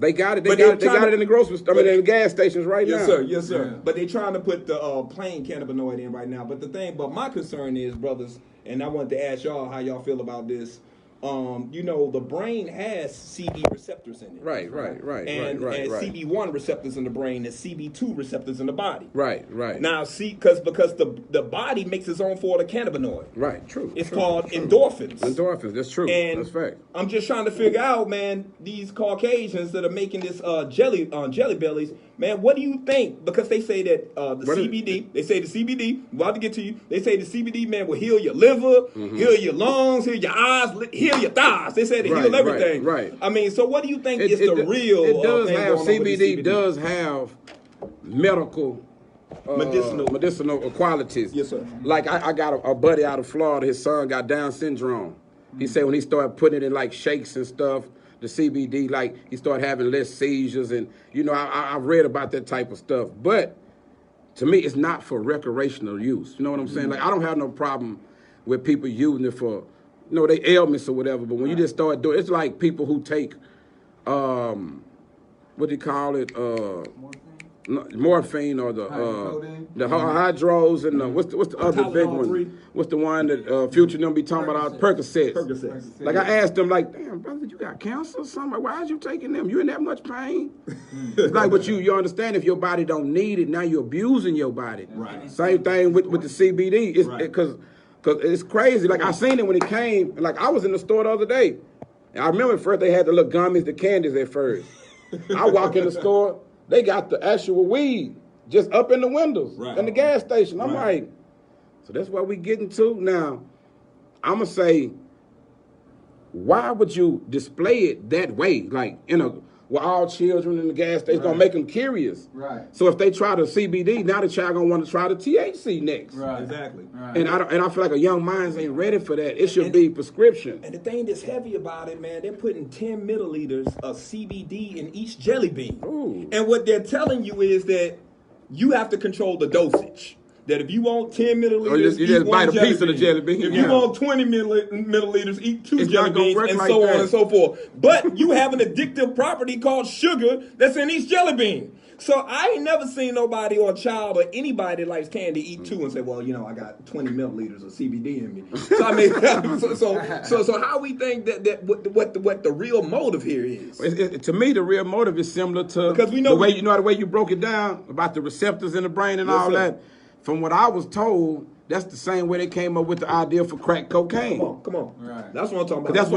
They got it. They got it in the grocery store. In the gas stations right now. Yes, sir. Yes, sir. Yeah. But they're trying to put the plain cannabinoid in right now. But my concern is, brothers, and I wanted to ask y'all how y'all feel about this. The brain has CB receptors in it. Right. And CB1 receptors in the brain and CB2 receptors in the body. Right. Now, because the body makes its own form of cannabinoid. Right, true. It's called endorphins. Endorphins, that's true. And that's fact. I'm just trying to figure out, man, these Caucasians that are making this jelly bellies, man, what do you think? Because they say that they say the CBD, I'm about to get to you, they say the CBD, man, will heal your liver, heal your lungs, heal your eyes, heal your thighs. They say to heal everything. Right. I mean, so what do you think is the real It does thing have, going on with the CBD does have medical medicinal qualities. Yes, sir. Like I got a buddy out of Florida, his son got Down syndrome. He said when he started putting it in like shakes and stuff, the CBD, like he started having less seizures, and I read about that type of stuff. But to me, it's not for recreational use. You know what I'm saying? Like I don't have no problem with people using it for, they ailments or whatever. But when you just start doing, it's like people who take, what do you call it? Morphine or the hydros and what's the other big one? What's the one that Future them be talking about? Percocets. Like I asked them, like, damn brother, you got cancer or something? Why is you taking them? You in that much pain? It's like, but you understand if your body don't need it, now you're abusing your body. Right. Same thing with the CBD. It's because it's crazy. Like I seen it when it came. Like I was in the store the other day. And I remember at first they had the little gummies, the candies at first. I walk in the store. They got the actual weed just up in the windows in the gas station. I'm like, so that's what we getting to now. I'm gonna say, why would you display it that way? Like with all children in the gas station, it's gonna make them curious. Right. So if they try the CBD, now the child gonna want to try the THC next. Right. Exactly. Right. And I feel like a young mind ain't ready for that. It should be prescription. And the thing that's heavy about it, man, they're putting 10 milliliters of CBD in each jelly bean. Ooh. And what they're telling you is that you have to control the dosage. That if you want 10 milliliters, you just bite a piece of the jelly bean. If you want 20 milliliters, eat two jelly beans, and like so that. on and so forth. But you have an addictive property called sugar that's in each jelly bean. So I ain't never seen nobody or a child or anybody that likes candy eat two and say, well, I got 20 milliliters of CBD in me. So I mean, so how we think that what the real motive here is? To me, the real motive is similar to because we know the way you broke it down about the receptors in the brain and all that. From what I was told, that's the same way they came up with the idea for crack cocaine. Come on. Right. That's what I'm talking about. That's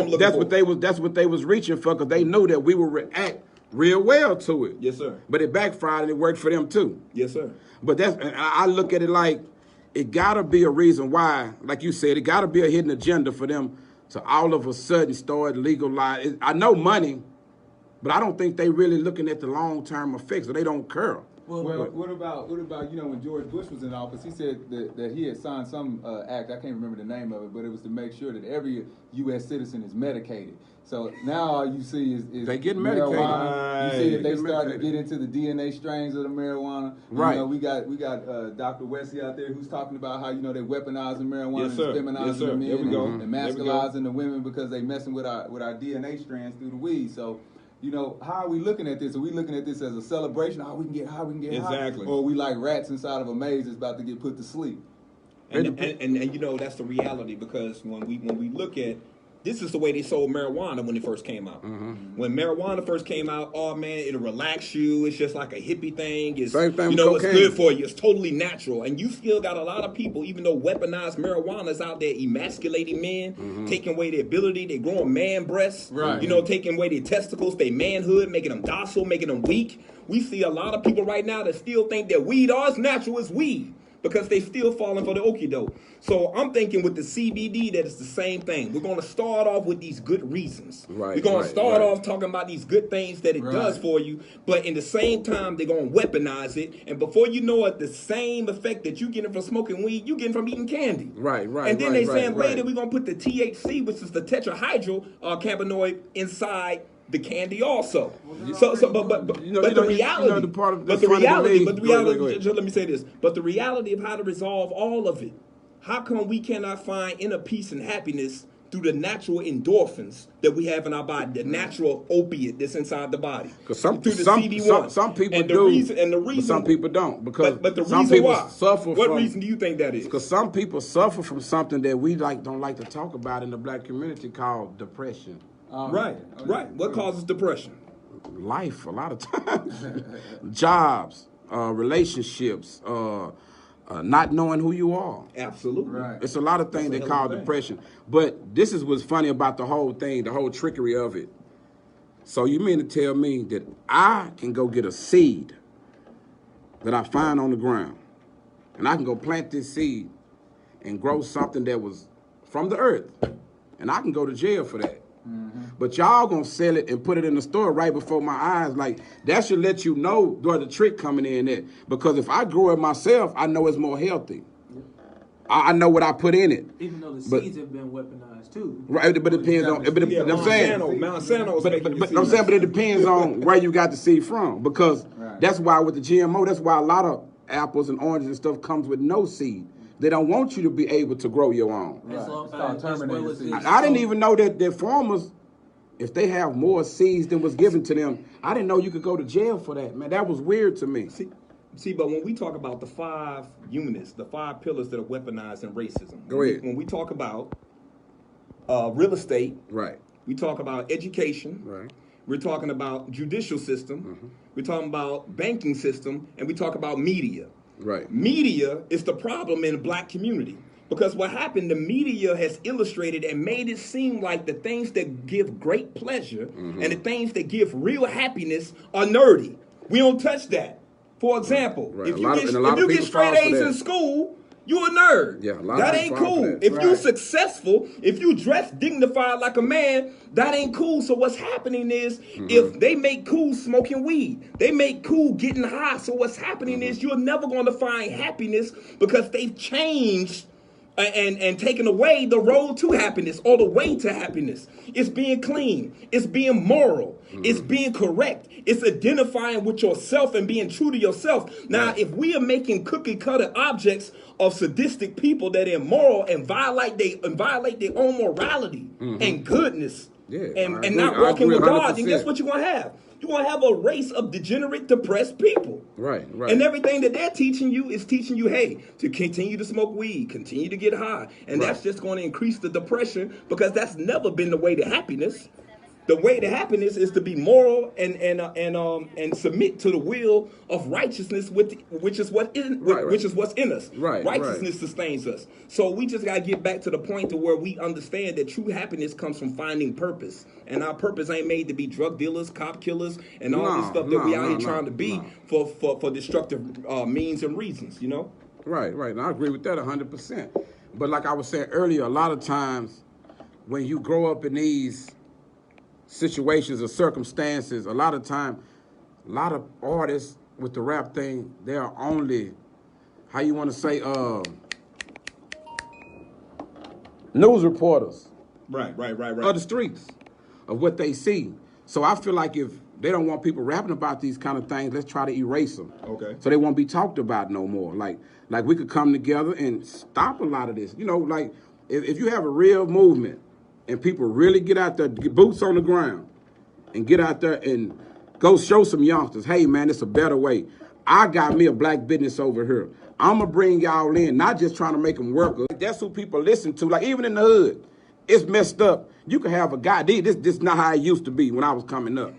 what they was reaching for, because they knew that we would react real well to it. Yes, sir. But it backfired and it worked for them too. Yes, sir. But I look at it like it gotta be a reason why, like you said, it gotta be a hidden agenda for them to all of a sudden start legalizing. I know money, but I don't think they really looking at the long-term effects, or they don't care. Well, what about when George Bush was in office, he said that he had signed some act, I can't remember the name of it, but it was to make sure that every U.S. citizen is medicated. So now all you see is they get marijuana. medicated. Right. You see that they starting to get into the DNA strains of the marijuana. Right. We got Dr. Wesley out there who's talking about how they're weaponizing marijuana yes, and feminizing the men and masculizing the women because they messing with our DNA strands through the weed. So. How are we looking at this? Are we looking at this as a celebration? How we can get high? Exactly. Or are we like rats inside of a maze that's about to get put to sleep? And that's the reality, because when we look at, this is the way they sold marijuana when it first came out. Mm-hmm. When marijuana first came out, oh man, it'll relax you. It's just like a hippie thing. It's, same thing it's good for you. It's totally natural. And you still got a lot of people, even though weaponized marijuana is out there emasculating men, taking away their ability, they growing man breasts, taking away their testicles, their manhood, making them docile, making them weak. We see a lot of people right now that still think that weed, all it's natural is weed, because they still falling for the okie doke. So I'm thinking with the CBD that it's the same thing. We're going to start off with these good reasons. Right, We're going to start off talking about these good things that it does for you, but in the same time, they're going to weaponize it. And before you know it, the same effect that you getting from smoking weed, you getting from eating candy. Right. And then they saying later we're going to put the THC, which is the tetrahydral cannabinoid, inside the candy also. But the reality, just let me say this. But the reality of how to resolve all of it, how come we cannot find inner peace and happiness through the natural endorphins that we have in our body, the natural opiate that's inside the body. Because some people and do, the reason, but some people don't. Because but the some reason people why? suffer what from, reason do you think that is? Because some people suffer from something that we don't like to talk about in the black community called depression. Right. What causes depression? Life, a lot of times. Jobs, relationships, not knowing who you are. Absolutely. Right. It's a lot of things that cause depression. But this is what's funny about the whole thing, the whole trickery of it. So you mean to tell me that I can go get a seed that I find on the ground, and I can go plant this seed and grow something that was from the earth, and I can go to jail for that. But y'all gonna sell it and put it in the store right before my eyes. Like, that should let you know where the trick coming in at. Because if I grow it myself, I know it's more healthy. I know what I put in it. Even though the seeds have been weaponized too. Right, but it depends on. I'm saying, but it depends on where you got the seed from. Because that's why with the GMO, that's why a lot of apples and oranges and stuff comes with no seed. They don't want you to be able to grow your own. I didn't even know that farmers, if they have more seeds than was given to them, I didn't know you could go to jail for that, man. That was weird to me. See, but when we talk about the 5 units, the 5 pillars that are weaponized in racism. Go ahead. When we talk about real estate, right? We talk about education, right? We're talking about judicial system, we're talking about banking system, and we talk about media. Right. Media is the problem in the black community. Because what happened, the media has illustrated and made it seem like the things that give great pleasure and the things that give real happiness are nerdy. We don't touch that. For example, if you get straight A's in school, you a nerd. Yeah, that ain't cool. If you successful, if you dress dignified like a man, that ain't cool. So what's happening is if they make cool smoking weed, they make cool getting high. So what's happening is you're never going to find happiness because they've changed and taken away the road to happiness or the way to happiness. It's being clean. It's being moral. It's being correct. It's identifying with yourself and being true to yourself. Now, if we are making cookie cutter objects of sadistic people that are immoral and violate their own morality and goodness and not walking with God, then guess what you're going to have? You're going to have a race of degenerate, depressed people. Right. And everything that they're teaching you is teaching you, hey, to continue to smoke weed, continue to get high. And that's just going to increase the depression because that's never been the way to happiness. The way to happiness is to be moral and submit to the will of righteousness, which is what's in us. Righteousness sustains us. So we just gotta get back to the point to where we understand that true happiness comes from finding purpose, and our purpose ain't made to be drug dealers, cop killers, and all this stuff that we out here trying to be for destructive means and reasons. You know. Right. And I agree with that 100%. But like I was saying earlier, a lot of times when you grow up in these situations or circumstances, a lot of time, a lot of artists with the rap thing, they are only, how you want to say, news reporters. Right. Of the streets, of what they see. So I feel like if they don't want people rapping about these kind of things, let's try to erase them. Okay. So they won't be talked about no more. Like we could come together and stop a lot of this. You know, like if you have a real movement, and people really get out there, get boots on the ground, and get out there and go show some youngsters, hey, man, it's a better way. I got me a black business over here. I'm going to bring y'all in, not just trying to make them workers. That's who people listen to. Like, even in the hood, it's messed up. You can have a guy, this is not how it used to be when I was coming up.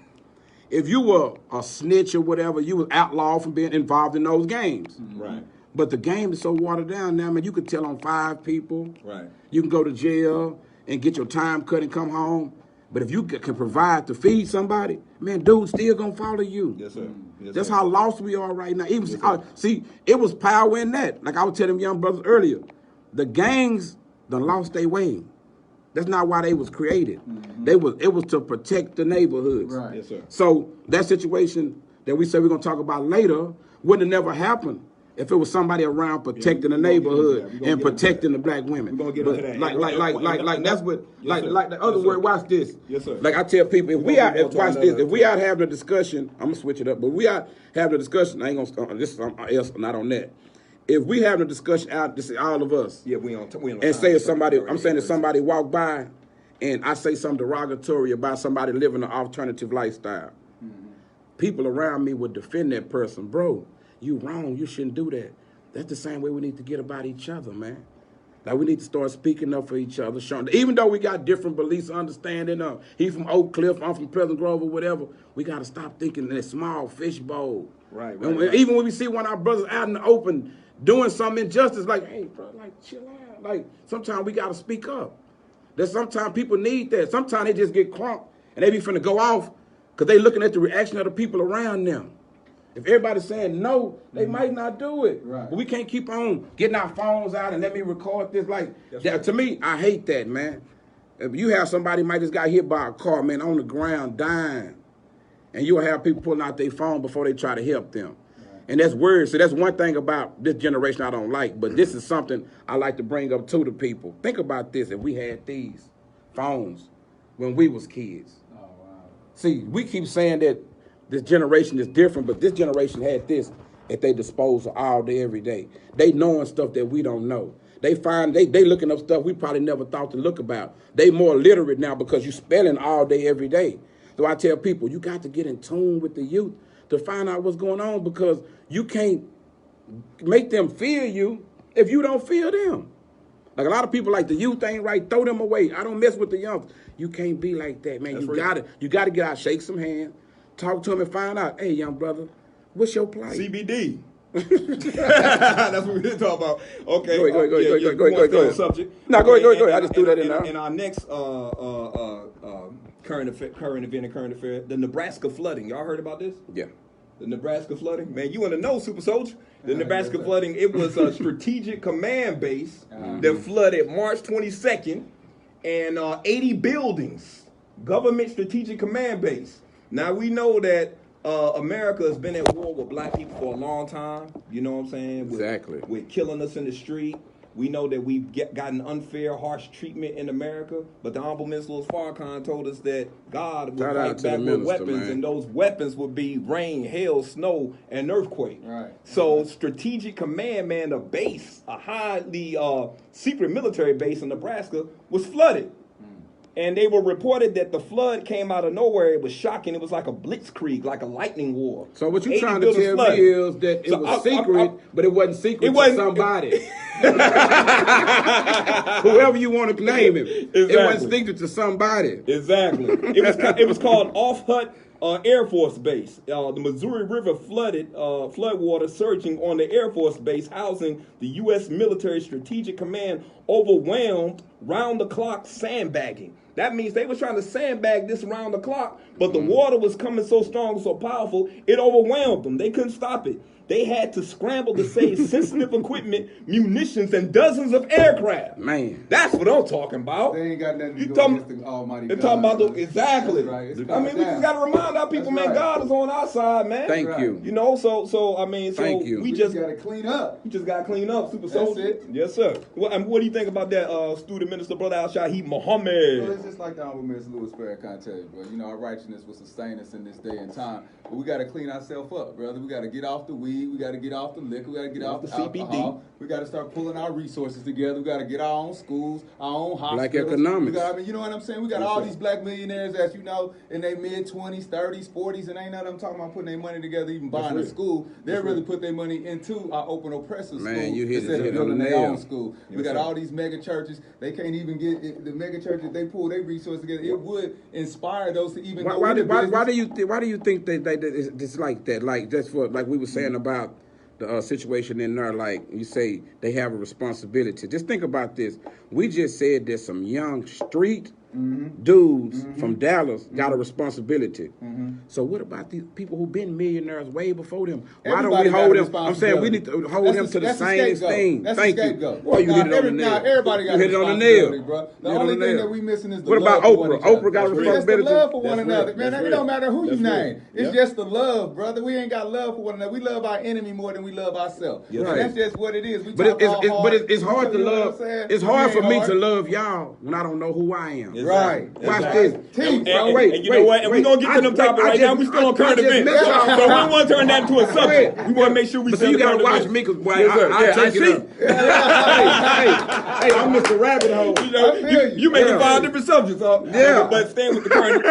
If you were a snitch or whatever, you was outlawed from being involved in those games. Right. But the game is so watered down now, man, you could tell on 5 people. Right. You can go to jail and get your time cut and come home. But if you can provide to feed somebody, man, dude's still gonna follow you. Yes, sir. That's how lost we are right now. Even see, it was power in that. Like I was telling young brothers earlier, the gangs done lost their way. That's not why they was created. It was to protect the neighborhoods. Right. Yes, sir. So that situation that we said we're gonna talk about later wouldn't have never happened if it was somebody around protecting the neighborhood and protecting the black women. We're gonna get into that. Like that's what like the other word. Watch this. Yes, sir. Like I tell people, if we out having a discussion, I'm gonna switch it up. But we out having a discussion. I ain't gonna start. This is something else, not on that. If we having a discussion out, this is all of us. Yeah, we on. And say if somebody, I'm saying if somebody walk by and I say something derogatory about somebody living an alternative lifestyle, people around me would defend that person. Bro, you wrong. You shouldn't do that. That's the same way we need to get about each other, man. Like, we need to start speaking up for each other. Showing, even though we got different beliefs, understanding, he's from Oak Cliff, I'm from Pleasant Grove or whatever, we got to stop thinking in a small fishbowl. Right. Even when we see one of our brothers out in the open doing some injustice, like, hey, bro, like, chill out. Like, sometimes we got to speak up. That sometimes people need that. Sometimes they just get crunk and they be finna go off because they looking at the reaction of the people around them. If everybody's saying no, they might not do it. Right. But we can't keep on getting our phones out and let me record this. Like, that, to me, I hate that, man. If you have somebody might just got hit by a car, man, on the ground dying, and you'll have people pulling out their phone before they try to help them. Right. And that's weird. So that's one thing about this generation I don't like, but this is something I like to bring up to the people. Think about this, if we had these phones when we was kids. Oh, wow. See, we keep saying that this generation is different, but this generation had this at their disposal all day, every day. They knowing stuff that we don't know. They looking up stuff we probably never thought to look about. They more literate now because you spelling all day, every day. So I tell people, you got to get in tune with the youth to find out what's going on, because you can't make them fear you if you don't fear them. Like, a lot of people like, the youth ain't right, throw them away. I don't mess with the young. You can't be like that, man. You gotta get out, shake some hands, talk to them and find out, hey, young brother, what's your plight? CBD. That's what we're talking about. Okay. Go ahead. Subject. No, go ahead. I just threw that in there. In our next current affair, the Nebraska flooding. Y'all heard about this? Yeah. The Nebraska flooding? Man, you want to know, Super Soldier. The Nebraska flooding, it was a strategic command base that flooded March 22nd, and 80 buildings, government strategic command base. Now, we know that America has been at war with black people for a long time. You know what I'm saying? Exactly. With killing us in the street. We know that we've gotten unfair, harsh treatment in America. But the Honorable Minister Louis Farrakhan told us that God would fight back with weapons, man. And those weapons would be rain, hail, snow, and earthquake. Right. So Strategic Command, man, a base, a highly secret military base in Nebraska, was flooded. And they were reported that the flood came out of nowhere. It was shocking. It was like a blitzkrieg, like a lightning war. So what you're trying to tell me is that it was secret, but it wasn't secret to somebody. Whoever you want to name him. Exactly. It wasn't secret to somebody. Exactly. It was called Off Hut Air Force Base. The Missouri River flooded, floodwater surging on the Air Force Base housing the U.S. Military Strategic Command overwhelmed round-the-clock sandbagging. That means they were trying to sandbag this around the clock, but the water was coming so strong, so powerful, it overwhelmed them. They couldn't stop it. They had to scramble to save sensitive equipment, munitions, and dozens of aircraft. Man. That's what I'm talking about. They ain't got nothing to do against the almighty God. Talking about exactly. Right. I mean, we just got to remind our people, man, God is on our side, man. Thank you. You know, so I mean, Thank you. we just got to clean up. We just got to clean up, Super That's Soldier. it. Yes, sir. What do you think about that student minister, Brother Al-Shahid Muhammad? Well, it's just like the Honorable Minister Louis Farrakhan tell you, bro. You know, our righteousness will sustain us in this day and time. But we got to clean ourselves up, brother. We got to get off the weed. We got to get off the liquor. We got to get off the alcohol. We got to start pulling our resources together. We got to get our own schools, our own hospitals. Black economics. You know what I'm saying? We got all these black millionaires that, you know, in their mid-20s, 30s, 40s, and ain't none of them talking about putting their money together, even buying a school. They really put their money into our open oppressive school you hit instead of on building the their nail. own school. We got all these mega churches. They can't even get the mega churches. They pull their resources together. It would inspire those to even go into business. Why do you think that it's like that? Like, that's what, like we were saying about the situation in there, like you say, they have a responsibility. Just think about this. We just said there's some young street dudes from Dallas got a responsibility. So what about these people who've been millionaires way before them? Why don't we hold them? I'm saying we need to hold them to the same thing. Thank you. Well, you hit it on the nail. Everybody got a responsibility, bro. The only thing that we missing is the what love about Oprah? Oprah got a responsibility. It's the love for one another, man. It don't matter who you name. It's just the love, brother. We ain't got love for one another. We love our enemy more than we love ourselves. And that's just what it is. But it's hard to love. It's hard for me to love y'all when I don't know who I am. Right. Watch this. And you know what? And we're going to get to them topics right now. We're still on current events. So we don't want to turn that into a subject. We want to make sure we so you got to watch me because I take it up. Hey, I'm Mr. Rabbit Hole. You making 5 different subjects, huh? Yeah. But staying with the current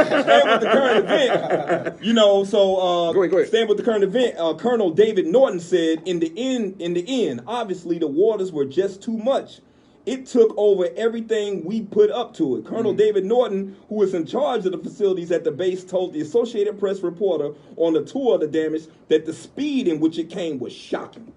event, you know, so go ahead. staying with the current event, Colonel David Norton said, in the end, obviously the waters were just too much. It took over everything we put up to it. Colonel David Norton, who was in charge of the facilities at the base, told the Associated Press reporter on the tour of the damage that the speed in which it came was shocking.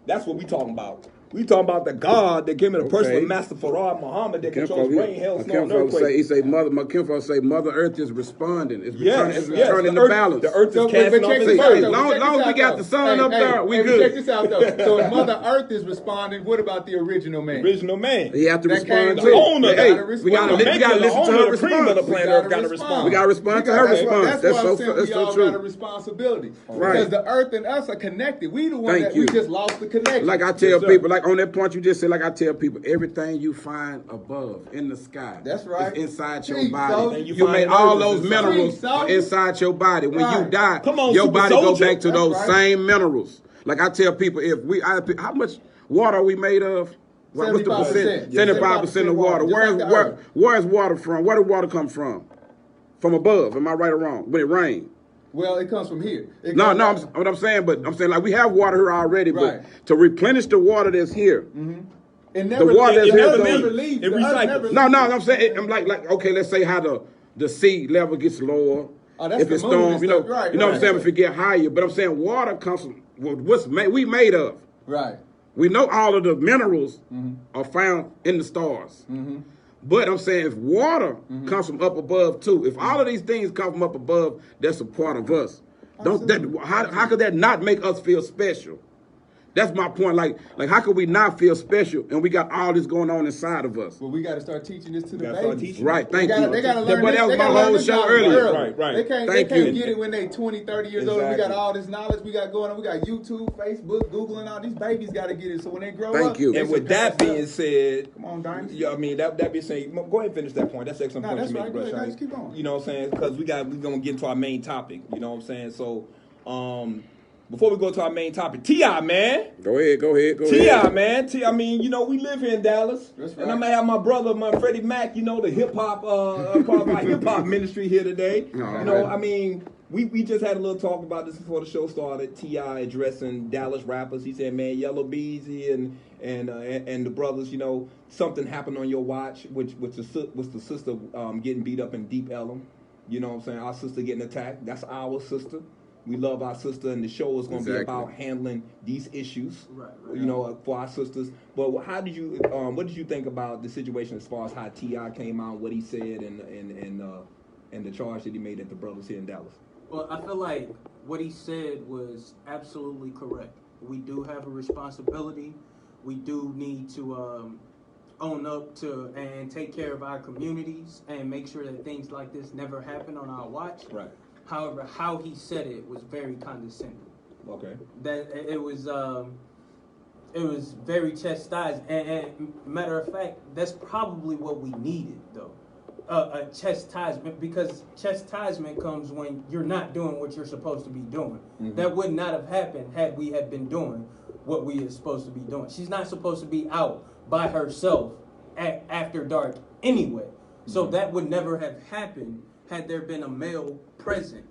That's what we talking about. We talking about the God that came in the person of Master Farad Muhammad that controls rain, hail, snow, and earthquakes. My kinfolk say Mother Earth is responding. It's returning the balance. The Earth is casting off its burden. Long as we got the sun up there, we good. Check this out, though. So if Mother Earth is responding, what about the original man? Original man. He have to respond to the owner. We got to listen to her response. The planet Earth got to respond. We got to respond to her response. That's why I'm saying we all got a responsibility. Because the Earth and us are connected. We the one that we just lost the connection. Like I tell people, like on that point you just said, like I tell people, everything you find above in the sky, that's right, is inside your body. You made all those minerals inside your body. When you die, your body goes back to those same minerals. Like I tell people, how much water are we made of? What's the percent? 75% of water. Where is water from? Where does water come from? From above. Am I right or wrong? When it rains. Well, it comes from here. What I'm saying like we have water here already, but to replenish the water that's here, the water that's here, it recycles. No, I'm saying, I'm like, okay, let's say how the sea level gets lower. If it storms, you know what I'm saying, if it get higher. But I'm saying water comes from what's we made of. Right. We know all of the minerals are found in the stars. But I'm saying if water comes from up above too, if all of these things come from up above, that's a part of us. How could that not make us feel special? That's my point. Like how could we not feel special and we got all this going on inside of us? Well, we got to start teaching this to the babies. Right, thank you. They got to learn this. That was my whole show earlier. Right. They can't get it when they 20, 30 years old. We got all this knowledge we got going on. We got YouTube, Facebook, Google, and all these babies got to get it. So when they grow up. Thank you. And with that being said, come on, Dynasty. Yeah, I mean that being said, go ahead and finish that point. That's excellent point you make, brother. Keep going. You know what I'm saying? Because we're gonna get into our main topic. You know what I'm saying? So, before we go to our main topic, T.I., man. Go ahead. T.I., man. I mean, you know, we live here in Dallas. That's right. And I'm going to have my brother, Freddie Mac, you know, the hip-hop, part of our hip-hop ministry here today. I mean, we just had a little talk about this before the show started. T.I. addressing Dallas rappers. He said, man, Yellow Beezy and the brothers, you know, something happened on your watch, which was the sister getting beat up in Deep Ellum. You know what I'm saying? Our sister getting attacked. That's our sister. We love our sister, and the show is going to be about handling these issues, you know, for our sisters. But what did you think about the situation as far as how T.I. came out, what he said, and the charge that he made at the brothers here in Dallas? Well, I feel like what he said was absolutely correct. We do have a responsibility. We do need to own up to and take care of our communities and make sure that things like this never happen on our watch. Right. However, how he said it was very condescending. Okay. That it was very chastising. And matter of fact, that's probably what we needed, though, a chastisement, because chastisement comes when you're not doing what you're supposed to be doing. That would not have happened had we had been doing what we are supposed to be doing. She's not supposed to be out by herself after dark anyway. So that would never have happened had there been a male present,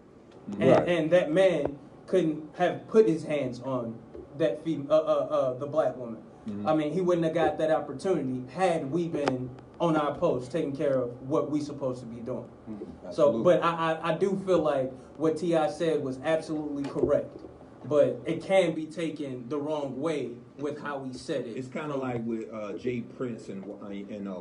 and that man couldn't have put his hands on that the black woman. I mean, he wouldn't have got that opportunity had we been on our post taking care of what we supposed to be doing. So, but I do feel like what T.I. said was absolutely correct, but it can be taken the wrong way with how he said it. It's kind of like with Jay Prince and YBN,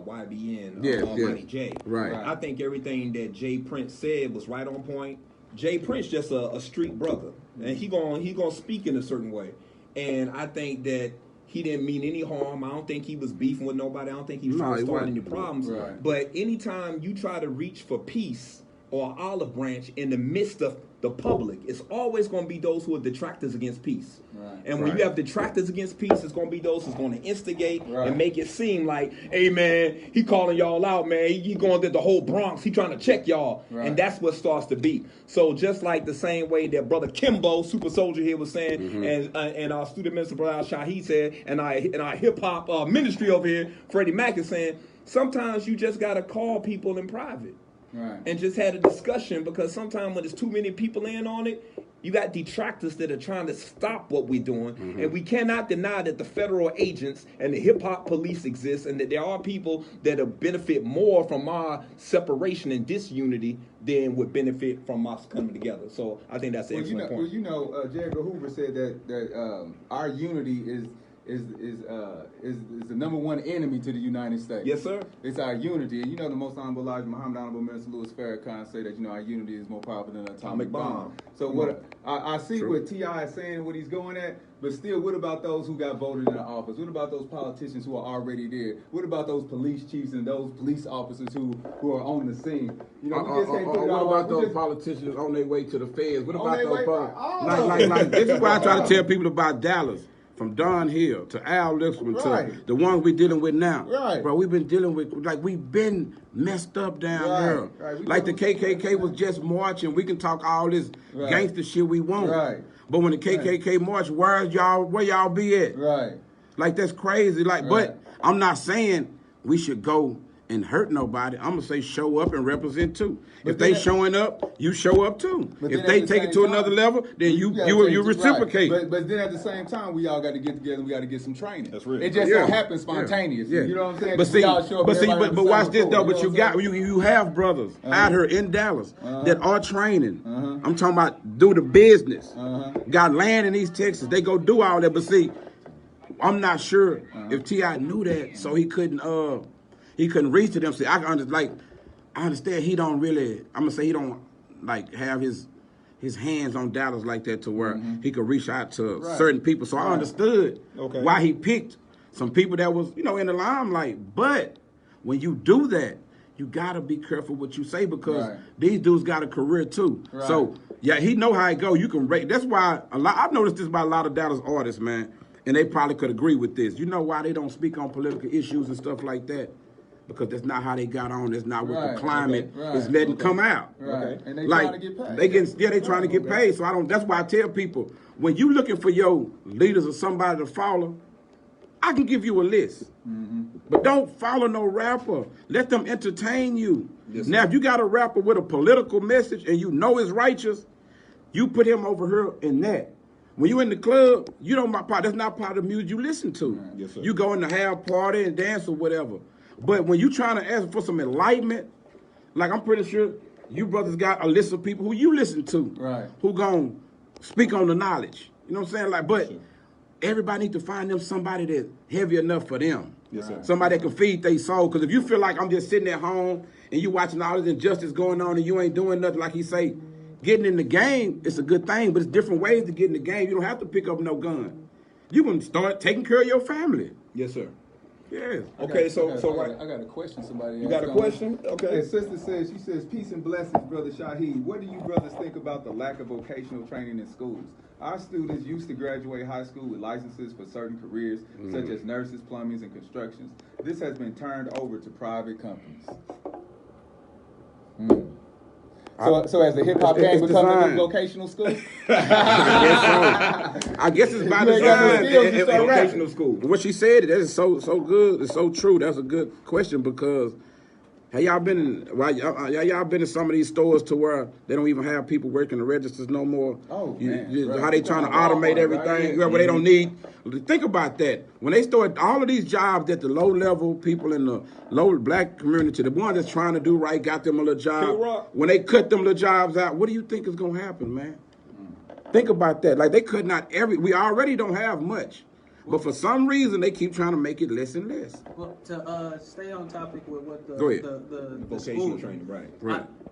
Almighty Jay. Right. I think everything that Jay Prince said was right on point. Jay Prince just a street brother, and he gonna speak in a certain way. And I think that he didn't mean any harm. I don't think he was beefing with nobody. I don't think he was trying to start any problems. Right. But anytime you try to reach for peace or olive branch in the midst of the public, it's always going to be those who are detractors against peace. Right. And when you have detractors against peace, it's going to be those who's going to instigate and make it seem like, hey, man, he calling y'all out, man. He going to the whole Bronx. He trying to check y'all. Right. And that's what starts to be. So just like the same way that Brother Kimbo, Super Soldier here, was saying, and our student minister, Brother Shaheed said, and our hip-hop ministry over here, Freddie Mac, is saying, sometimes you just got to call people in private. Right. And just had a discussion, because sometimes when there's too many people in on it, you got detractors that are trying to stop what we're doing. And we cannot deny that the federal agents and the hip-hop police exist, and that there are people that benefit more from our separation and disunity than would benefit from us coming together. So I think that's an excellent point. Well, you know, J. Edgar Hoover said that our unity is the number one enemy to the United States. Yes, sir. It's our unity. And you know, the most honorable Elijah Muhammad, Honorable Minister Louis Farrakhan say that, you know, our unity is more powerful than an atomic bomb. So what I see what T.I. is saying, what he's going at, but still, what about those who got voted into office? What about those politicians who are already there? What about those police chiefs and those police officers who are on the scene? You know, we just can't put it all. What about those politicians on their way to the feds? What about those like this is why I try to tell people about Dallas. From Don Hill to Al Lipsman to the ones we're dealing with now. Right. Bro, we've been dealing with, like, we've been messed up down there. Right. Like the KKK was just marching. We can talk all this gangster shit we want. Right. But when the KKK march, where y'all be at? Right. Like, that's crazy. Like, but I'm not saying we should go and hurt nobody. I'm gonna say show up and represent too. But if they showing up, you show up too. If they take it to another level, then you reciprocate. Right. But then at the same time, we all got to get together. And we got to get some training. That's real. It just don't happen spontaneously. Yeah. You know what I'm saying? But watch this though. But you have brothers out here in Dallas that are training. I'm talking about do the business. Got land in East Texas. They go do all that. But see, I'm not sure if T.I. knew that, so he couldn't reach to them. See, I understand he don't really, I'm gonna say he don't like have his hands on Dallas like that to where he could reach out to certain people. So I understood why he picked some people that was, you know, in the limelight. But when you do that, you gotta be careful what you say, because these dudes got a career too. So yeah, he know how it go. You can rate. That's why I've noticed this about a lot of Dallas artists, man, and they probably could agree with this. You know why they don't speak on political issues and stuff like that? Because that's not how they got on. That's not what the climate is letting come out. And they trying to get paid. They trying to get paid. So that's why I tell people, when you looking for your leaders or somebody to follow, I can give you a list. But don't follow no rapper. Let them entertain you. Now, if you got a rapper with a political message and you know it's righteous, you put him over here in that. When you in the club, you don't that's not part of the music you listen to. Yes, sir. You go in the have party and dance or whatever. But when you trying to ask for some enlightenment, like I'm pretty sure you brothers got a list of people who you listen to, who gonna speak on the knowledge. You know what I'm saying? Like, but everybody need to find them somebody that's heavy enough for them. Yes, sir. Somebody that can feed their soul. Because if you feel like I'm just sitting at home and you watching all this injustice going on and you ain't doing nothing, like he say, getting in the game, it's a good thing, but it's different ways to get in the game. You don't have to pick up no gun. You can start taking care of your family. Yes, sir. Yes. Okay, I got a question. Somebody you got a question? Okay. And sister says, peace and blessings, Brother Shaheed. What do you brothers think about the lack of vocational training in schools? Our students used to graduate high school with licenses for certain careers, such as nurses, plumbing, and constructions. This has been turned over to private companies. So as the hip hop game becoming a vocational school? I guess it's by design in vocational school. What she said, that is so good. It's so true. That's a good question, because have y'all been in some of these stores to where they don't even have people working the registers no more? Oh, man. How they trying to automate everything where they don't need. Think about that. When they start all of these jobs that the low-level people in the low black community, the ones that's trying to do right, got them a little job. When they cut them little jobs out, what do you think is going to happen, man? Think about that. Like, they could not we already don't have much. But for some reason, they keep trying to make it less and less. Well, to stay on topic with what the vocational training, right.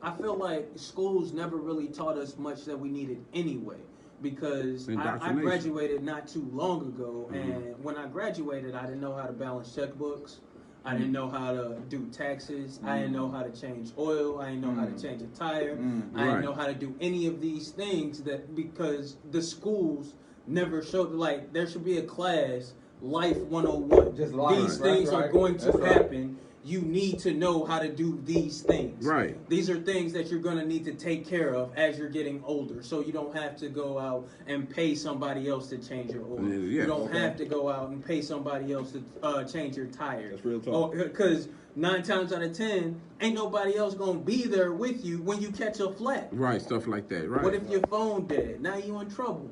I feel like schools never really taught us much that we needed anyway. Because I graduated not too long ago, and when I graduated, I didn't know how to balance checkbooks. I didn't know how to do taxes. I didn't know how to change oil. I didn't know how to change a tire. I didn't know how to do any of these things because the schools never showed, like, there should be a class, Life 101. Just life. These things are going to happen. You need to know how to do these things. Right. These are things that you're going to need to take care of as you're getting older. So you don't have to go out and pay somebody else to change your oil. You don't have to go out and pay somebody else to change your tire. That's real talk. Because 9 times out of 10, ain't nobody else going to be there with you when you catch a flat. Right, stuff like that. Right. What if your phone dead? Now you in trouble.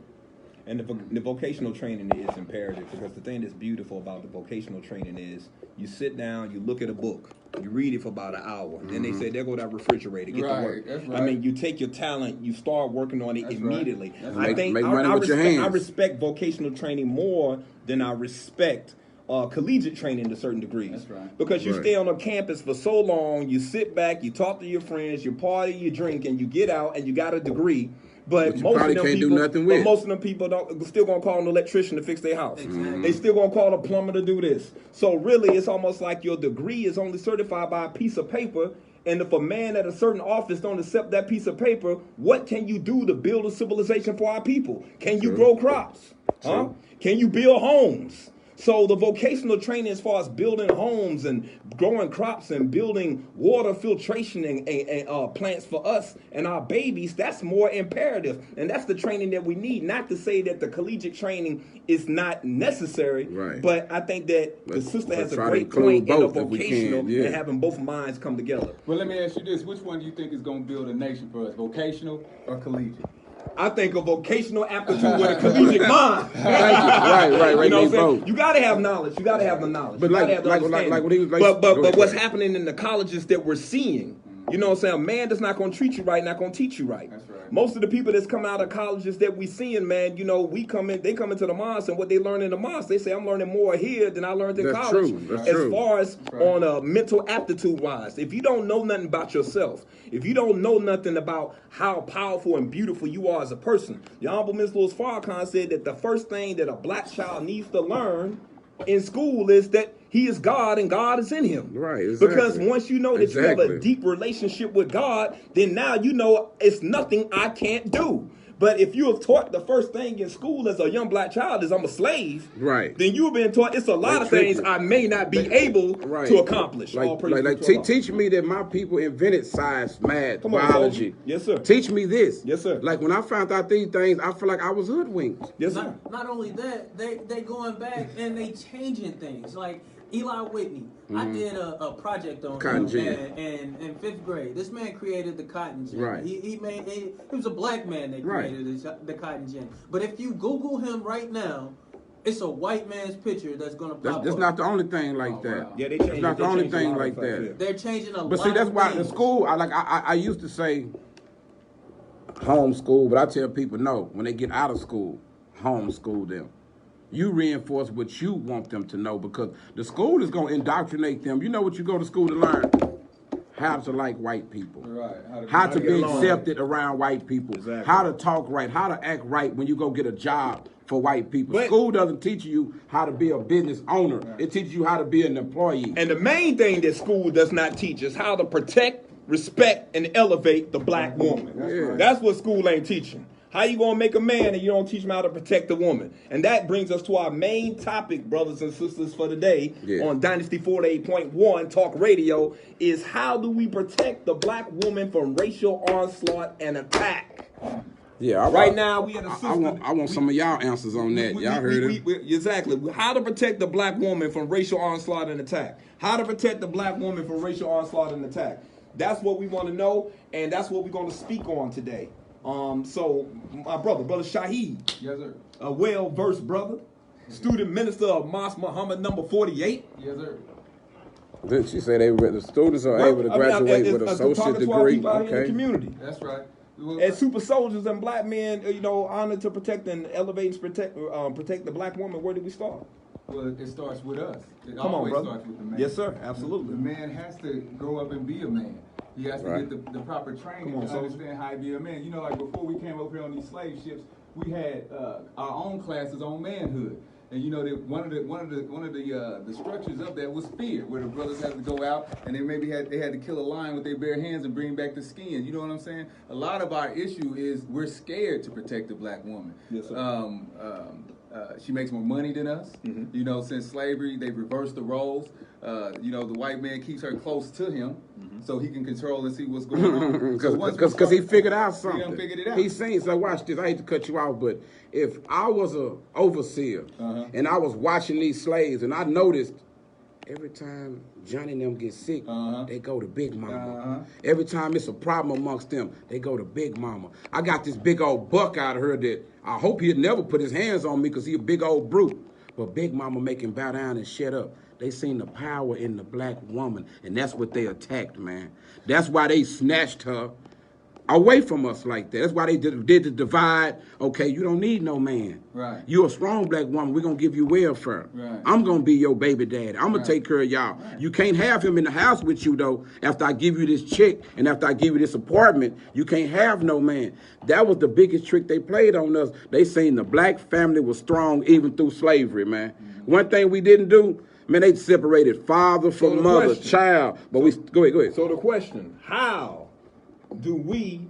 And the vocational training is imperative, because the thing that's beautiful about the vocational training is you sit down, you look at a book, you read it for about an hour, then they say, there go that refrigerator, get to work. That's right. I mean, you take your talent, you start working on it immediately. Right. I think make money with your hands. I respect vocational training more than I respect collegiate training to certain degrees. That's right. Because you stay on a campus for so long, you sit back, you talk to your friends, you party, you drink, and you get out and you got a degree. But most of them people, most of them people still gonna call an electrician to fix their house. Exactly. They still gonna call a plumber to do this. So really, it's almost like your degree is only certified by a piece of paper. And if a man at a certain office don't accept that piece of paper, what can you do to build a civilization for our people? Can you grow crops? Huh? Can you build homes? So the vocational training as far as building homes and growing crops and building water filtration and plants for us and our babies, that's more imperative. And that's the training that we need. Not to say that the collegiate training is not necessary, but I think that the sister has a great point in the vocational and having both minds come together. Well, let me ask you this. Which one do you think is going to build a nation for us, vocational or collegiate? I think a vocational aptitude with a collegiate mind. Right. You know what I'm saying? You gotta have knowledge. You gotta have the knowledge. But like what he was like. But what's happening in the colleges that we're seeing, you know what I'm saying? A man that's not gonna treat you right, not gonna teach you right. That's right. Most of the people that's come out of colleges that we seeing, man, you know, they come into the mosque, and what they learn in the mosque, they say, I'm learning more here than I learned in college. That's true. Far as on a mental aptitude wise. If you don't know nothing about yourself, if you don't know nothing about how powerful and beautiful you are as a person, the Honorable Ms. Louis Farrakhan said that the first thing that a black child needs to learn in school is that he is God and God is in him. Right, exactly. Because once you know that you have a deep relationship with God, then now you know it's nothing I can't do. But if you have taught the first thing in school as a young black child is I'm a slave, then you've been taught it's a lot of things I may not be able to accomplish. Teach me that my people invented science, math, biology. Yes, sir. Teach me this. Yes, sir. Like when I found out these things, I feel like I was hoodwinked. Yes, sir. Not only that, they going back and they changing things. Like Eli Whitney, I did a project on him in 5th grade. This man created the cotton gin. Right. He was a black man that created the cotton gin. But if you Google him right now, it's a white man's picture that's gonna pop up. That's not the only thing like that. Wow. Yeah, it's not the only thing like that. They're changing a lot. But see, that's why in school, I used to say homeschool, but I tell people no. When they get out of school, homeschool them. You reinforce what you want them to know, because the school is going to indoctrinate them. You know what you go to school to learn? How to like white people. Right. How to be accepted around white people. Exactly. How to talk right. How to act right when you go get a job for white people. But school doesn't teach you how to be a business owner. Right. It teaches you how to be an employee. And the main thing that school does not teach is how to protect, respect, and elevate the black woman. That's what school ain't teaching. How you gonna make a man and you don't teach him how to protect a woman? And that brings us to our main topic, brothers and sisters, for today on Dynasty 48.1 Talk Radio, is how do we protect the black woman from racial onslaught and attack? Yeah, right now we at a system. I want some of y'all answers on that. Y'all heard it. Exactly. How to protect the black woman from racial onslaught and attack. How to protect the black woman from racial onslaught and attack. That's what we want to know, and that's what we're going to speak on today. So my brother Shaheed. Yes, sir. A well-versed brother. Student minister of Mosque Muhammad number 48. Yes, sir. Did she say the students are able to graduate with an associate degree? To our in the community. That's right. As super soldiers and black men, honored to protect and elevate and protect the black woman, where do we start? Well, it starts with us. It Come always on, brother. starts with the man. Yes, sir. Absolutely. The man has to grow up and be a man. He has to get the proper training to understand how to be a man. You know, like before we came over here on these slave ships, we had our own classes on manhood. And you know that one of the structures of that was fear, where the brothers had to go out and they had to kill a lion with their bare hands and bring back the skin. You know what I'm saying? A lot of our issue is we're scared to protect the black woman. Yes, sir. She makes more money than us. Mm-hmm. You know, since slavery, they've reversed the roles. You know, the white man keeps her close to him so he can control and see what's going on. Because he figured out something. He done figured it out. He's saying, so watch this. I hate to cut you off, but if I was a overseer and I was watching these slaves and I noticed every time Johnny and them get sick, they go to Big Mama. Every time it's a problem amongst them, they go to Big Mama. I got this big old buck out of her that I hope he'd never put his hands on me because he a big old brute. But Big Mama make him bow down and shut up. They seen the power in the black woman, and that's what they attacked, man. That's why they snatched her away from us like that. That's why they did the divide. Okay, you don't need no man. Right. You're a strong black woman. We're going to give you welfare. Right. I'm going to be your baby daddy. I'm going to take care of y'all. Right. You can't have him in the house with you, though, after I give you this check and after I give you this apartment. You can't have no man. That was the biggest trick they played on us. They seen the black family was strong even through slavery, man. One thing we didn't do, man, they separated father from mother, child. But go ahead. So the question, how do we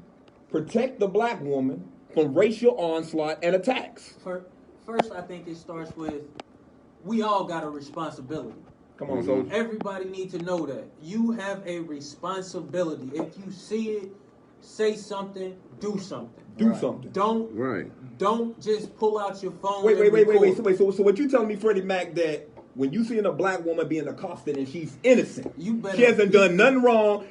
protect the black woman from racial onslaught and attacks? First, I think it starts with we all got a responsibility. Come on, soldier. Everybody needs to know that. You have a responsibility. If you see it, say something, do something. Do something. Don't just pull out your phone. Wait. So what you telling me, Freddie Mac, that when you see a black woman being accosted and she's innocent, she hasn't done nothing wrong.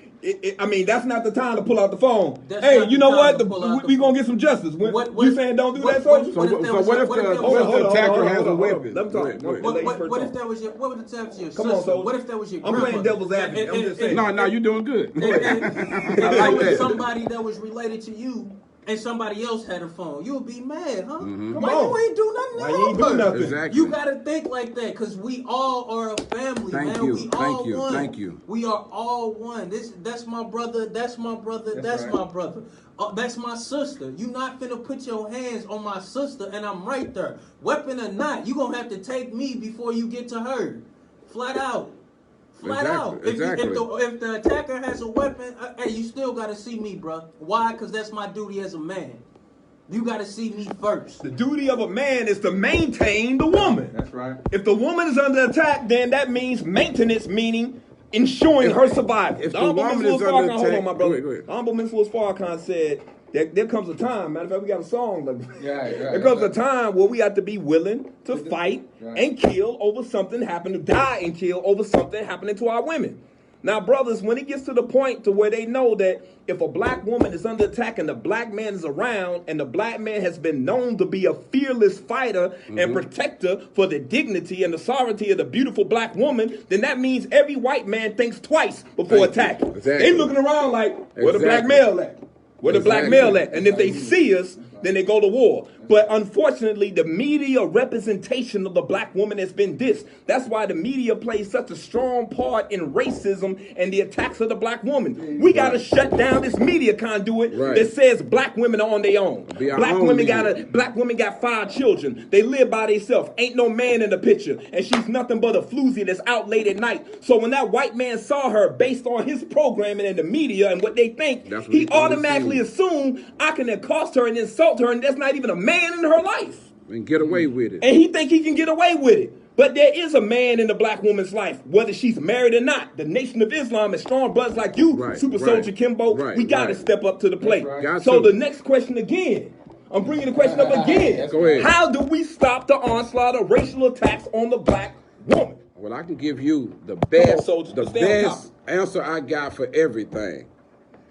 I mean, that's not the time to pull out the phone. Hey, you know what? We gonna get some justice. You saying don't do that, soldier? So what if the attacker has a weapon? Let me talk. What if that was your? What if that was your sister? Come on, soldier. What if that was your? I'm playing devil's advocate. I'm just saying. No, you're doing good. If that was somebody that was related to you, and somebody else had a phone, you would be mad, huh? Why you ain't do nothing? Why you ain't do nothing? Exactly. You gotta think like that, cause we all are a family, man. We all one. Thank you. We are all one. That's my brother. That's my brother. That's my brother. That's my sister. You not finna put your hands on my sister, and I'm right there. Weapon or not, you gonna have to take me before you get to her. Flat out. Flat out. If the attacker has a weapon, hey, you still gotta see me, bro. Why? Because that's my duty as a man. You gotta see me first. The duty of a man is to maintain the woman. That's right. If the woman is under attack, then that means maintenance, meaning ensuring her survival. If the woman is under attack, hold on, my brother. Go ahead. Honorable Minister Farrakhan said there comes a time. Matter of fact, we got a song. There comes a time where we have to be willing to fight and kill over something happening, die and kill over something happening to our women. Now, brothers, when it gets to the point to where they know that if a black woman is under attack and the black man is around and the black man has been known to be a fearless fighter and protector for the dignity and the sovereignty of the beautiful black woman, then that means every white man thinks twice before attacking. Exactly. They looking around like, where the black male at? Where the black male at? And if they see us, then they go to war. But unfortunately, the media representation of the black woman has been dissed. That's why the media plays such a strong part in racism and the attacks of the black woman. We got to shut down this media conduit that says black women are on their own. Black women got 5 children. They live by themselves. Ain't no man in the picture. And she's nothing but a floozy that's out late at night. So when that white man saw her based on his programming and the media and what they think, he automatically assumed I can accost her and insult her, and there's not even a man in her life. And get away with it. And he think he can get away with it. But there is a man in the black woman's life, whether she's married or not. The Nation of Islam and strong brothers like you, Super Soldier Kimbo, we got to step up to the plate. So the next question again, I'm bringing the question up again. Go ahead. How do we stop the onslaught of racial attacks on the black woman? Well, I can give you the best, soldier, answer I got for everything.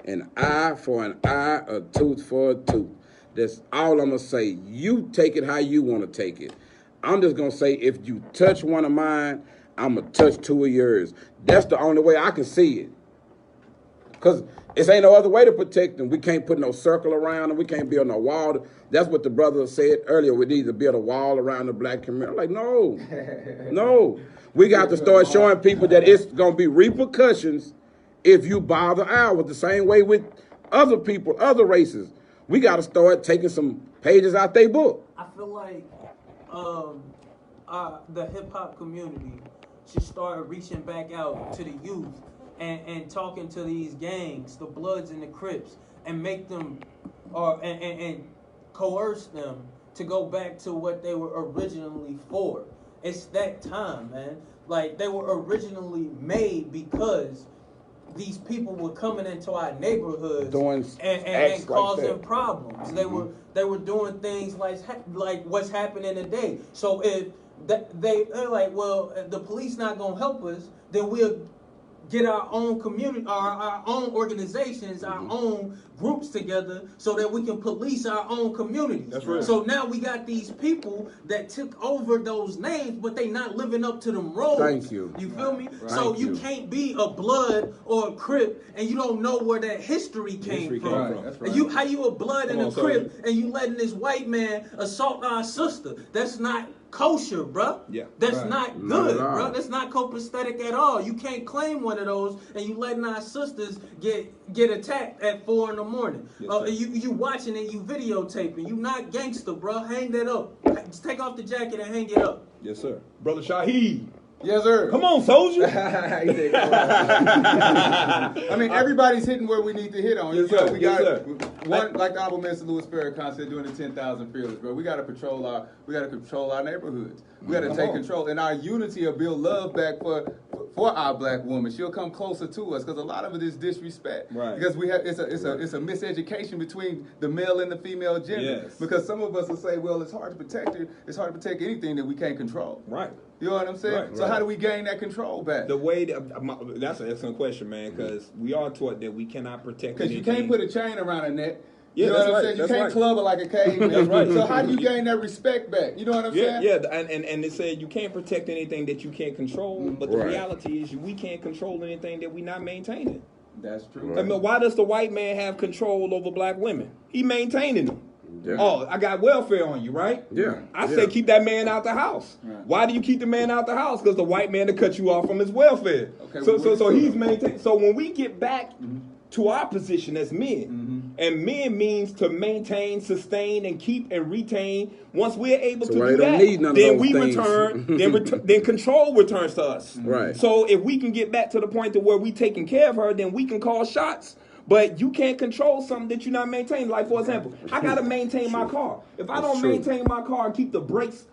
An eye for an eye, a tooth for a tooth. That's all I'm going to say. You take it how you want to take it. I'm just going to say if you touch one of mine, I'm going to touch 2 of yours. That's the only way I can see it. Because it ain't no other way to protect them. We can't put no circle around them. We can't build no wall. That's what the brother said earlier. We need to build a wall around the black community. I'm like, no. We got to start showing people that it's going to be repercussions if you bother ours. The same way with other people, other races. We got to start taking some pages out their book. I feel like the hip hop community should start reaching back out to the youth and talking to these gangs, the Bloods and the Crips, and make them and coerce them to go back to what they were originally for. It's that time, man. Like, they were originally made because these people were coming into our neighborhoods and causing like problems. Mm-hmm. They were doing things like what's happening today. So if they're like, well, if the police not gonna help us, then we'll get our own community, our own organizations, our own groups together so that we can police our own communities. That's right. So now we got these people that took over those names, but they not living up to them roles. Thank you. You feel me? Right. So you can't be a Blood or a Crip and you don't know where that history came from. Right. That's right. How you a Blood and a Crip and you letting this white man assault our sister? That's not kosher, bro. Yeah. That's not good, bro. That's not copacetic at all. You can't claim one of those and you letting our sisters get attacked at 4 in the morning. You watching and you videotaping. You not gangster, bro. Hang that up. Just take off the jacket and hang it up. Yes, sir. Brother Shaheed. Yes, sir. Come on, soldier. I mean, everybody's hitting where we need to hit on. Yes, sir. We got one, like the Honorable Minister Louis Farrakhan said during the 10,000 Fearless, bro. We got to control our neighborhoods. We got to take control, and our unity will build love back for our black woman. She'll come closer to us because a lot of it is disrespect. Right. Because it's a miseducation between the male and the female gender. Yes. Because some of us will say, well, it's hard to protect her. It's hard to protect anything that we can't control. Right. You know what I'm saying? Right, so how do we gain that control back? The way that's an excellent question, man, because we are taught that we cannot protect. Because you can't put a chain around a neck. Yeah, you know what I'm saying? You can't club it like a caveman. That's right. So how do you gain that respect back? You know what I'm saying? Yeah, and they said you can't protect anything that you can't control, but the reality is we can't control anything that we're not maintaining. That's true. I mean, why does the white man have control over black women? He maintaining them. Yeah. Oh, I got welfare on you, right? Yeah. I say keep that man out the house. Right. Why do you keep the man out the house? Because the white man to cut you off from his welfare. Okay, so he's maintained. So when we get back to our position as men, and men means to maintain, sustain, and keep and retain. Once we're able to do that, then we return. Then control returns to us. Right. So if we can get back to the point to where we taking care of her, then we can call shots. But you can't control something that you're not maintaining. Like, for example, I got to maintain my car. If I don't maintain my car and keep the brakes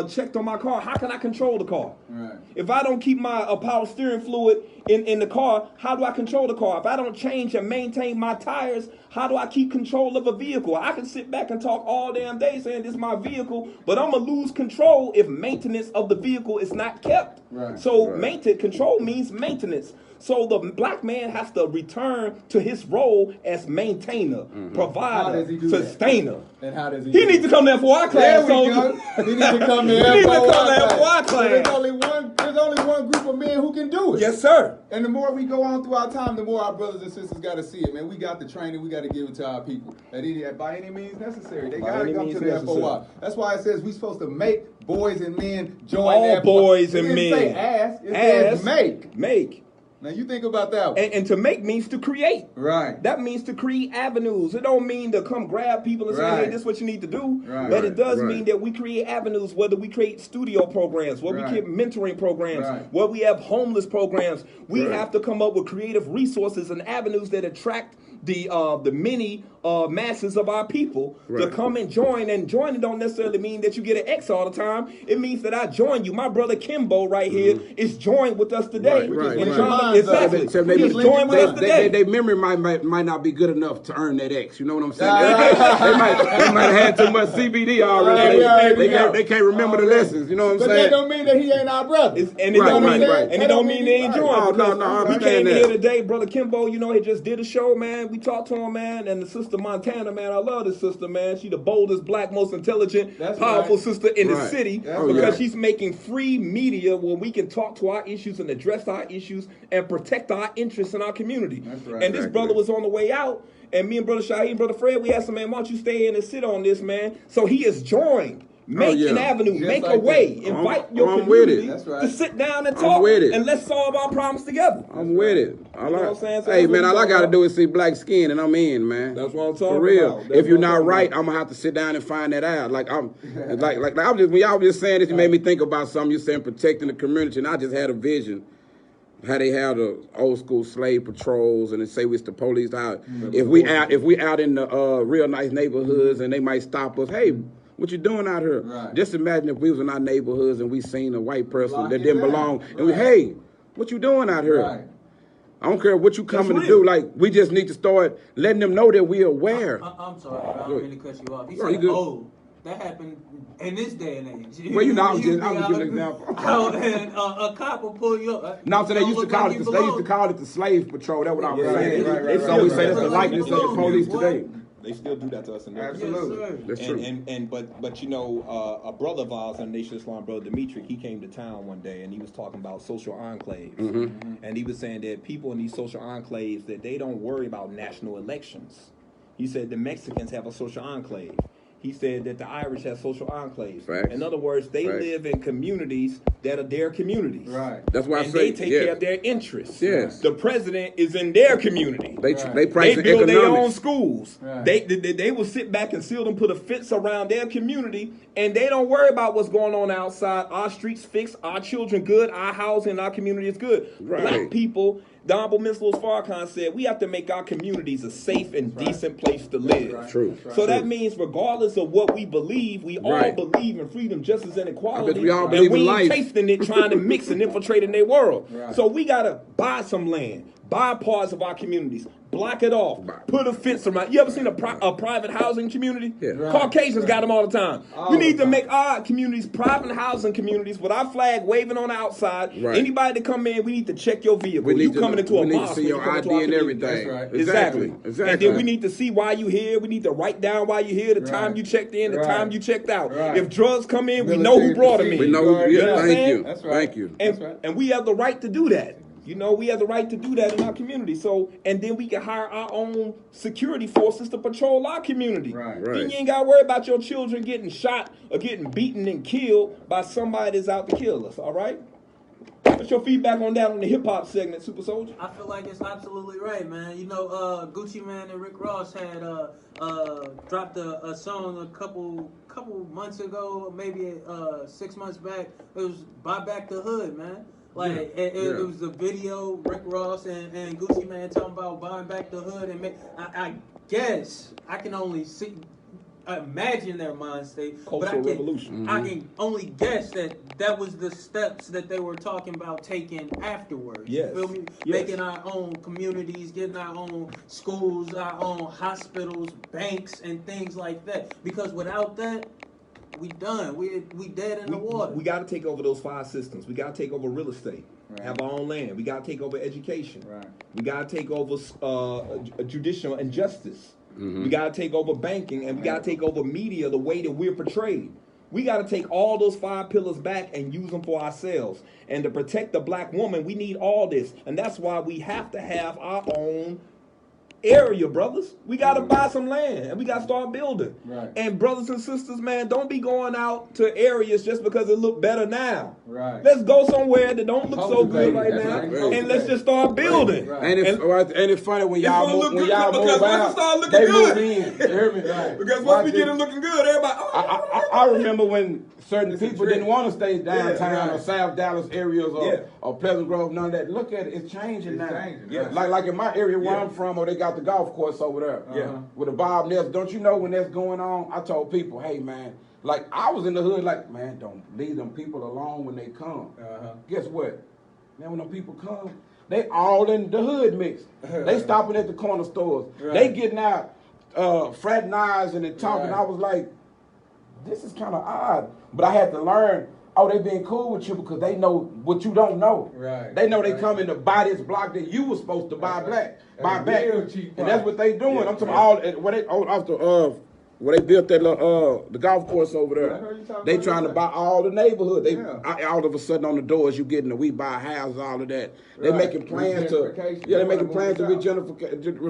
checked on my car, how can I control the car? Right. If I don't keep my power steering fluid in the car, how do I control the car? If I don't change and maintain my tires, how do I keep control of a vehicle? I can sit back and talk all damn day saying this is my vehicle, but I'm going to lose control if maintenance of the vehicle is not kept. Right. So control means maintenance. So the black man has to return to his role as maintainer, provider, sustainer. And how does he? He needs to come to FOI class. There we go. He needs to come to FOI class. So there's only one group of men who can do it. Yes, sir. And the more we go on through our time, the more our brothers and sisters got to see it, man. We got the training. We got to give it to our people. By any means necessary. They got to come to the FOI. That's why it says we're supposed to make boys and men join all boys and men. It didn't say ask. It says make. Make. Now you think about that one. And to make means to create. Right. That means to create avenues. It don't mean to come grab people and say, hey, this is what you need to do. Right. But it does mean that we create avenues, whether we create studio programs, whether we create mentoring programs, whether we have homeless programs. We have to come up with creative resources and avenues that attract the many masses of our people to come and join. And joining don't necessarily mean that you get an X all the time. It means that I join you. My brother Kimbo right here is joined with us today. Exactly. So He's joined with us today. Their memory might not be good enough to earn that X. You know what I'm saying? They might have had too much CBD already. They can't remember the lessons. You know what I'm saying? But that don't mean that he ain't our brother. And it don't mean they ain't joined. No. He came here today, brother Kimbo. You know, he just did a show, man. We talked to him, man, and the sister Montana, man. I love this sister, man. She the boldest, black, most intelligent, powerful sister in the city because she's making free media where we can talk to our issues and address our issues and protect our interests in our community. And this brother was on the way out, and me and brother Shaheed and brother Fred, we had some, man, why don't you stay in and sit on this, man? So he is joined Make an avenue, Just make like a way, that. invite your I'm with it. community That's right. to sit down and talk, and let's solve our problems together. I'm with it. You know what I'm saying? So Hey that's man, what all I I'm gotta talking do is see black skin, and I'm in, man. That's what I'm talking For real. about. That's If you're what I'm not talking right, about. I'm gonna have to sit down and find that out. Like I'm, like I'm just when y'all was just saying this, you made me think about something. You saying protecting the community, and I just had a vision. How they have the old school slave patrols, and they say it's the police out. If we out in the real nice neighborhoods, and they might stop us. Hey, what you doing out here? Right. Just imagine if we was in our neighborhoods and we seen a white person Lock that it didn't down. belong, and we, Right. hey, what you doing out here? Right. I don't care what you coming to real. do. Like, we just need to start letting them know that we're aware. I'm sorry, I don't mean to cut you off. He No, you said, good. "Oh, that happened in this day and age." Well, you know, I was You just be giving an out- example. out and a cop will pull you up. No, so they Don't used to look call like it you the, they used to belong. call it the slave patrol. That's what I was Yeah, saying. right, So we say right. that's the likeness of the police today. They still do that to us in their Absolutely. Yes, sir. That's true. But you know, a brother of ours in Nation Islam, brother Dimitri, he came to town one day and he was talking about social enclaves, and he was saying that people in these social enclaves that they don't worry about national elections. He said the Mexicans have a social enclave. He said that the Irish have social enclaves. Facts. In other words, they Facts. live in communities that are their communities. Right. That's why I And say they take yes. care of their interests. Yes. The president is in their community. They Right. price They build their own economics. schools. Right. They will sit back and seal them, put a fence around their community, and they don't worry about what's going on outside. Our streets fixed, our children good, our housing, our community is good. Right. Black people, the Honorable Mr. Farrakhan said, we have to make our communities a safe and decent place to live. right. True. That's right. So that means regardless of what we believe, we all Right. believe in freedom, justice, and equality. I bet we all and believe we in ain't life. tasting it, trying to mix and infiltrate in their world. Right. So we gotta buy some land, buy parts of our communities, block it off, put a fence around. You ever seen a private housing community? Yeah. Right. Caucasians got them all the time. All We the need to time. make our communities private housing communities with our flag waving on the outside. Right. Anybody that come in, we need to check your vehicle. We need You to coming know- into a we need to mosque, see when your you come into ID our and community. everything. That's right. Exactly. Exactly. And then we need to see why you here. We need to write down why you here, the time Right. you checked in, the Right. time you checked out. Right. If drugs come in, we know who brought them in. We know. You already Yeah, know. thank you. That's right. Thank you. And, That's right. and we have the right to do that. You know, we have the right to do that in our community. So, and then we can hire our own security forces to patrol our community. Right. Right. Then you ain't got to worry about your children getting shot or getting beaten and killed by somebody that's out to kill us. All right? What's your feedback on that on the hip hop segment, Super Soldier? I feel like it's absolutely right, man. You know, Gucci Man and Rick Ross had dropped a song a couple months ago, maybe 6 months back. It was "Buy Back the Hood," man. Like it was a video, Rick Ross and Gucci Man talking about buying back the hood, and I guess I can only imagine their mind state. Cultural revolution. I can only guess that was the steps that they were talking about taking afterwards. Yes. You feel me? Yes. Making our own communities, getting our own schools, our own hospitals, banks, and things like that. Because without that, we done. We dead in the water. We got to take over those 5 systems. We got to take over real estate, have our own land. We got to take over education. Right. We got to take over judicial and justice. We got to take over banking, and we got to take over media the way that we're portrayed. We got to take all those 5 pillars back and use them for ourselves. And to protect the black woman, we need all this. And that's why we have to have our own area, brothers. We got to buy some land, and we got to start building. Right. And brothers and sisters, man, don't be going out to areas just because it look better now. Right. Let's go somewhere that don't look so good Cultivate it. right That's now, right. and let's just start building. Right. Ain't it funny when y'all gonna move, look when good y'all because move once it out, start looking they good. move in. You hear me? Right. Because once Watch we this. get it looking good, everybody. I remember when certain It's a people trick. didn't want to stay downtown right. or South Dallas areas or, Yeah. or Pleasant Grove, none of that. Look at it, it's changing It's now. changing, Yeah. right. Like in my area where Yeah. I'm from, or they got the golf course over there. Yeah. With the Bob Ness. Don't you know when that's going on? I told people, hey man, like I was in the hood, like, man, don't leave them people alone when they come. Guess what? Man, when them people come, they all in the hood mix. They stopping at the corner stores. Right. They getting out fraternizing and talking. Right. I was like, this is kind of odd. But I had to learn, oh, they being cool with you because they know what you don't know. Right. They know they Right. come to buy this block that you were supposed to buy That's back. right. Buy That's back. real cheap And that's price. what they doing. Yeah. I'm talking all where they off the where they built that little, the golf course over I there. heard you talking They about trying to that. buy all the neighborhood. They Yeah. all of a sudden on the doors you getting the we buy houses, all of that. They Right. making plans to Regentrification. they They making wanna plans to move it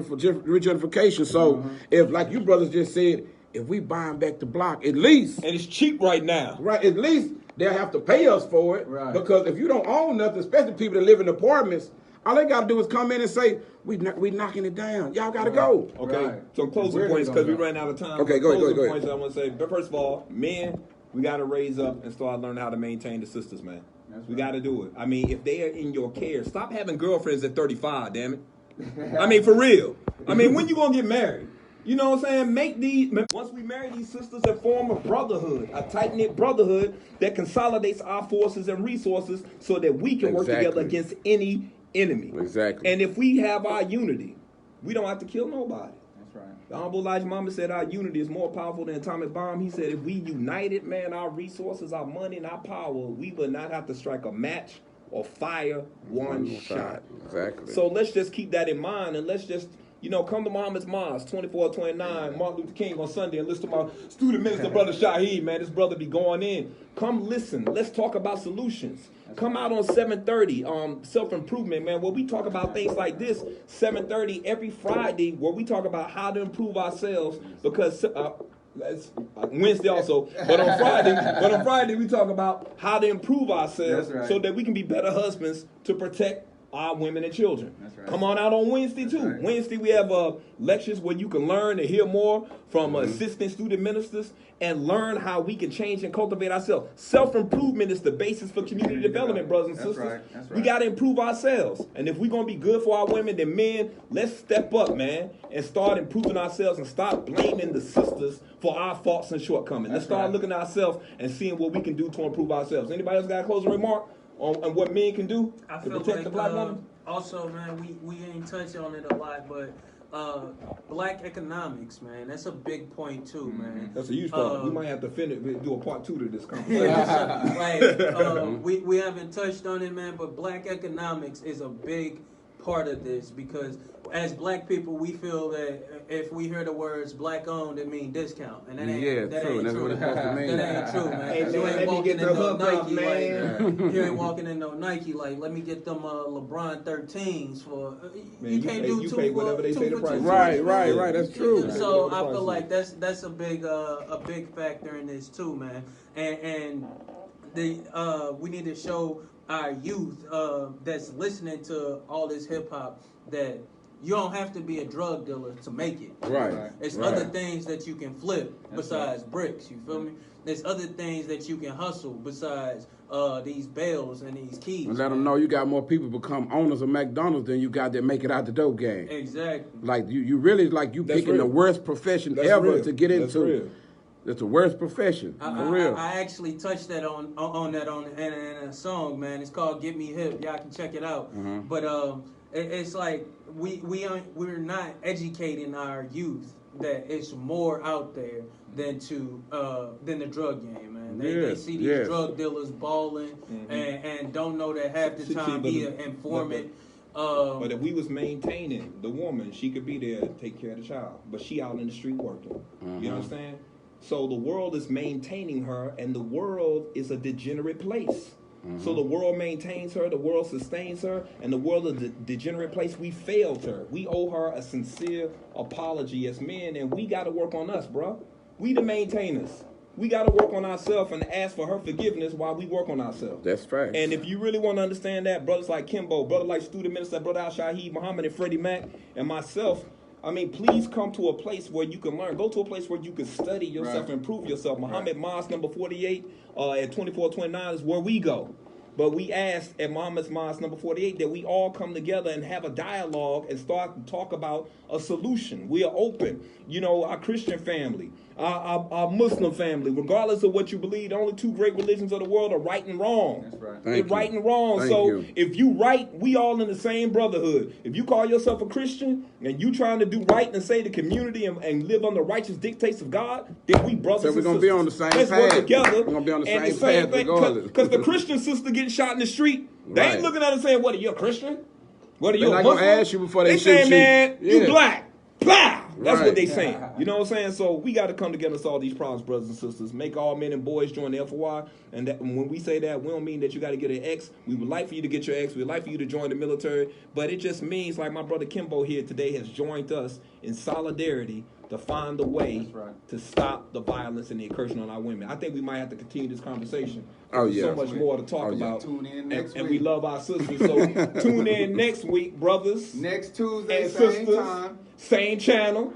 regentrification. So if like you brothers just said, if we buy them back the block, at least. And it's cheap right now. Right, at least they'll have to pay us for it. Right. Because if you don't own nothing, especially people that live in apartments, all they got to do is come in and say, we knocking it down. Y'all got to go. Okay, Right. so closing points, because we ran out of time. Okay, go ahead. Points I want to say, but first of all, men, we got to raise up and start learning how to maintain the sisters, man. We got to do it. I mean, if they are in your care, stop having girlfriends at 35, damn it. I mean, for real. I mean, when you going to get married? You know what I'm saying? Once we marry these sisters and form a brotherhood, a tight-knit brotherhood that consolidates our forces and resources so that we can work together against any enemy. Exactly. And if we have our unity, we don't have to kill nobody. That's right. The Honorable Elijah Muhammad said our unity is more powerful than an atomic bomb. He said if we united, man, our resources, our money, and our power, we would not have to strike a match or fire one shot. Exactly. So let's just keep that in mind, and let's just, come to Muhammad's Mosque, 2429, Martin Luther King on Sunday, and listen to my student minister, Brother Shaheed, man. This brother be going in. Come listen. Let's talk about solutions. Come out on 7:30, self-improvement, man, where we talk about things like this, 7:30 every Friday, where we talk about how to improve ourselves, because that's Wednesday also, but on Friday we talk about how to improve ourselves so that we can be better husbands to protect our women and children. That's right. Come on out on Wednesday too. Right. Wednesday we have lectures where you can learn and hear more from assistant student ministers and learn how we can change and cultivate ourselves. Self-improvement is the basis for community development, brothers and sisters. Right. That's right. We got to improve ourselves. And if we're going to be good for our women, then men, let's step up, man, and start improving ourselves and stop blaming the sisters for our faults and shortcomings. Let's start looking at ourselves and seeing what we can do to improve ourselves. Anybody else got a closing remark on what men can do to protect the black woman? Also, man, we ain't touched on it a lot, but black economics, man, that's a big point too, man. That's a huge point. We might have to do a part 2 to this conversation. We haven't touched on it, man, but black economics is a big part of this, because as black people, we feel that if we hear the words black owned, it means discount, and that ain't true. That's what it's supposed to mean. That ain't true, man. Hey, you ain't walking in no Nike, man. You ain't walking in no Nike like, let me get them LeBron 13s for. You can't do you two pay for whatever they say the price. Right. That's true. So I feel like that's a big factor in this too, man. And we need to show our youth that's listening to all this hip hop that you don't have to be a drug dealer to make it. Right. It's other things that you can flip besides bricks. You feel me? There's other things that you can hustle besides these bales and these keys. And let them know you got more people become owners of McDonald's than you got that make it out the dope game. Exactly. Like you really picking the worst profession ever to get into. Real. It's the worst profession, for real. I actually touched that on in a song, man. It's called "Get Me Hip." Y'all can check it out. But it's like we're not educating our youth that it's more out there than the drug game, man. They see these drug dealers balling and don't know that half the time he an informant. But if we was maintaining the woman, she could be there to take care of the child, but she out in the street working. You understand? So the world is maintaining her, and the world is a degenerate place. So the world maintains her, the world sustains her, and the world is a degenerate place. We failed her. We owe her a sincere apology as men, and we got to work on us, bro. We the maintainers. We got to work on ourselves and ask for her forgiveness while we work on ourselves. That's right. And if you really want to understand that, brothers like Kimbo, brother like student minister, brother Al Shaheed, Muhammad, and Freddie Mac, and myself, I mean, please come to a place where you can learn. Go to a place where you can study yourself and improve yourself. Muhammad Mosque number 48 at 2429 is where we go. But we asked at Muhammad's Mosque number 48 that we all come together and have a dialogue and start to talk about a solution. We are open. Our Christian family, our Muslim family, regardless of what you believe, the only two great religions of the world are right and wrong. That's right. They're right and wrong. If you right, we all in the same brotherhood. If you call yourself a Christian and you trying to do right and save the community and live under righteous dictates of God, then we brothers and sisters. So we're going to be on the same path. Let's work together. We're going to be on the same path regardless. Because the Christian sister getting shot in the street, they ain't looking at us saying, what, are you a Christian? What are you a Muslim? They're not going to ask you before they shoot you. Saying, man, you black. Blah! That's what they saying. You know what I'm saying? So we got to come together and solve these problems, brothers and sisters. Make all men and boys join the FOI. And when we say that, we don't mean that you got to get an X. We would like for you to get your X. We would like for you to join the military. But it just means, like my brother Kimbo here today has joined us in solidarity to find a way That's right. to stop the violence and the incursion on our women. I think we might have to continue this conversation. Oh, yeah. There's so much more to talk about. Tune in next and week. we love our sisters. So tune in next week, brothers. Next Tuesday, and same sisters, time. same channel.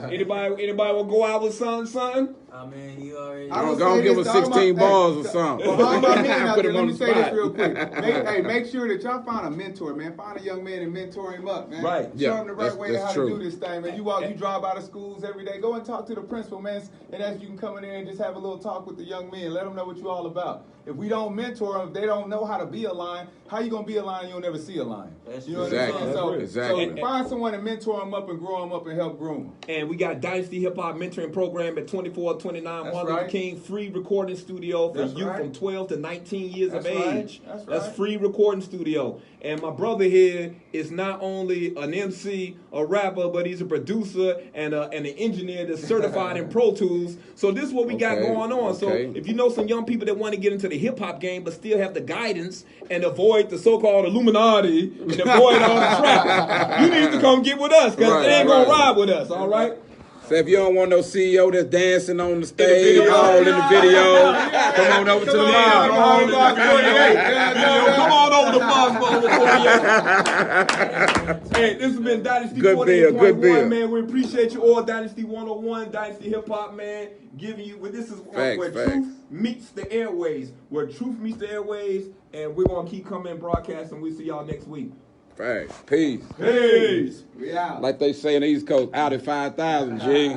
Anybody will go out with son? I mean, you already. I Don't would go say give this us to all 16 my- balls or hey, something. For all my men out Put there, him let on me the say this spot. real quick. Make sure that y'all find a mentor, man. Find a young man and mentor him up, man. Right. Show Yeah, him the right way to that's how true. to do this thing, man. You drive out of schools every day. Go and talk to the principal, man, and ask you can come in there and just have a little talk with the young men. Let them know what you're all about. If we don't mentor them, if they don't know how to be a lion, how you gonna be a lion? You'll never see a lion. That's You know Exactly. what I'm saying? Exactly. So find someone to mentor them up and grow them up and help groom them. And we got Dynasty Hip Hop Mentoring Program at 2429 That's Martin right. Luther King, free recording studio for That's youth right. from 12 to 19 years That's of right. age. That's That's right. free recording studio. And my brother here is not only an MC, a rapper, but he's a producer and an engineer that's certified in Pro Tools. So this is what we got Okay. going on. So Okay. if you know some young people that want to get into the hip hop game but still have the guidance and avoid the so-called Illuminati and avoid all the trap, you need to come get with us because Right, they ain't gonna right. ride with us, all right? So if you don't want no CEO that's dancing on the stage, video. all in the video, come on over to the mob. Come on over to Foxborough. Hey, this has been Dynasty Good bill, good 48.1, bill. man. We appreciate you all. Dynasty 101, Dynasty Hip Hop, man. Giving you, well, this is Facts, where facts. truth meets the airways. Where truth meets the airways. And we're going to keep coming and broadcasting. We'll see y'all next week. Facts. Peace. Peace. We out. Like they say in the East Coast, out at 5,000, G.